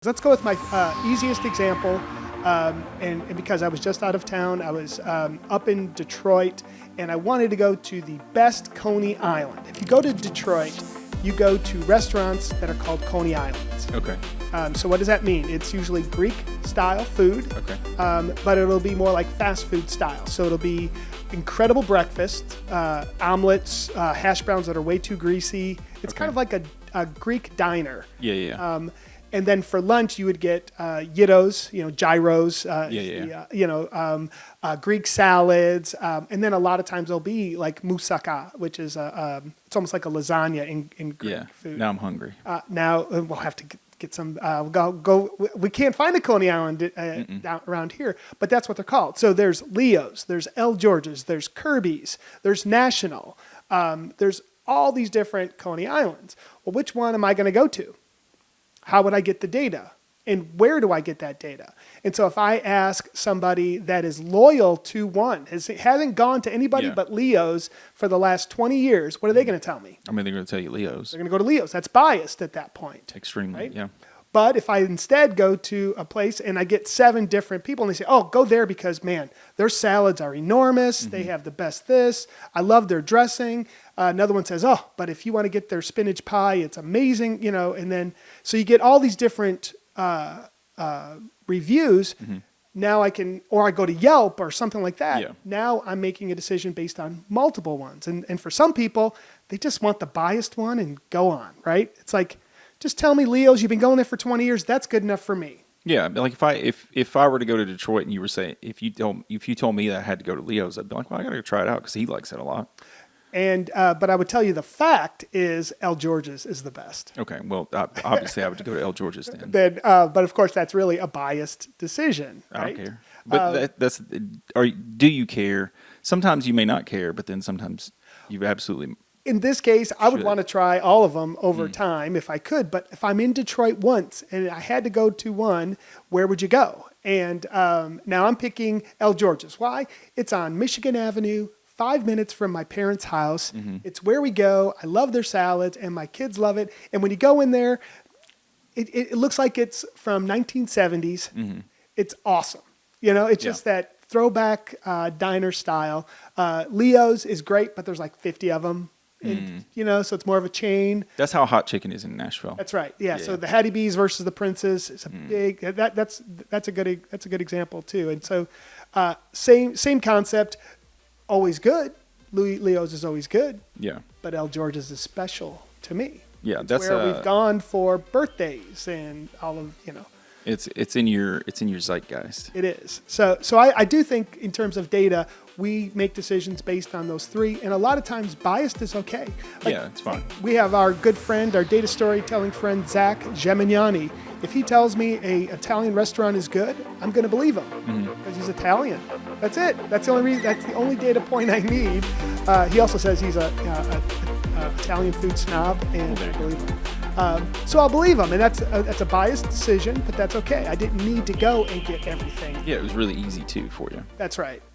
Let's go with my easiest example, and because I was just out of town, I was up in Detroit, and I wanted to go to the best Coney Island. If you go to Detroit, you go to restaurants that are called Coney Islands. Okay. So what does that mean? It's usually Greek-style food, Okay. but it'll be more like fast food style. So it'll be incredible breakfast, omelets, hash browns that are way too greasy. It's kind of like a Greek diner. Yeah. And then for lunch, you would get gyros, gyros, Greek salads, and then a lot of times there'll be like moussaka, which is it's almost like a lasagna in Greek food. Now I'm hungry. Now we'll have to get some. Go. We can't find a Coney Island down around here, but that's what they're called. So there's Leo's, there's El George's, there's Kirby's, there's National. There's all these different Coney Islands. Well, which one am I going to go to? How would I get the data? And where do I get that data? And so if I ask somebody that is loyal to one, hasn't gone to anybody but Leo's for the last 20 years, what are they going to tell me? I mean, they're going to tell you Leo's. They're going to go to Leo's. That's biased at that point. Extremely, right? yeah. But if I instead go to a place and I get 7 different people and they say, oh, go there because, man, their salads are enormous. They have the best this. I love their dressing. Another one says, oh, but if you want to get their spinach pie, it's amazing, and then, so you get all these different reviews. Now I go to Yelp or something like that. Yeah. Now I'm making a decision based on multiple ones. And for some people, they just want the biased one and go on, right? It's like, just tell me Leo's, you've been going there for 20 years. That's good enough for me. Yeah, like if I were to go to Detroit and you were saying if you told me that I had to go to Leo's, I'd be like, well, I got to go try it out because he likes it a lot. And but I would tell you the fact is El George's is the best. Okay, well, obviously I would go to El George's then. But of course that's really a biased decision. Right? I don't care. But do you care? Sometimes you may not care, but then sometimes you absolutely. In this case, I would want to try all of them over time if I could. But if I'm in Detroit once and I had to go to one, where would you go? And now I'm picking El George's. Why? It's on Michigan Avenue, 5 minutes from my parents' house. It's where we go. I love their salads, and my kids love it. And when you go in there, it looks like it's from 1970s. It's awesome. It's just that throwback diner style. Leo's is great, but there's like 50 of them. And, so it's more of a chain. That's how hot chicken is in Nashville. That's right. Yeah. So the Hattie B's versus the Prince's is a big. That's a good example too. And so same concept. Always good. Leo's is always good. Yeah. But El George's is special to me. Yeah, that's where we've gone for birthdays and all of It's in your zeitgeist. It is. So I do think in terms of data, we make decisions based on those 3, and a lot of times biased is okay. Yeah, it's fine. We have our good friend, our data storytelling friend, Zach Gemignani. If he tells me a Italian restaurant is good, I'm going to believe him because he's Italian. That's it. That's the only reason. That's the only data point I need. He also says he's a Italian food snob, and I believe him. So I'll believe him, and that's a biased decision, but that's okay. I didn't need to go and get everything. Yeah, it was really easy too for you. That's right.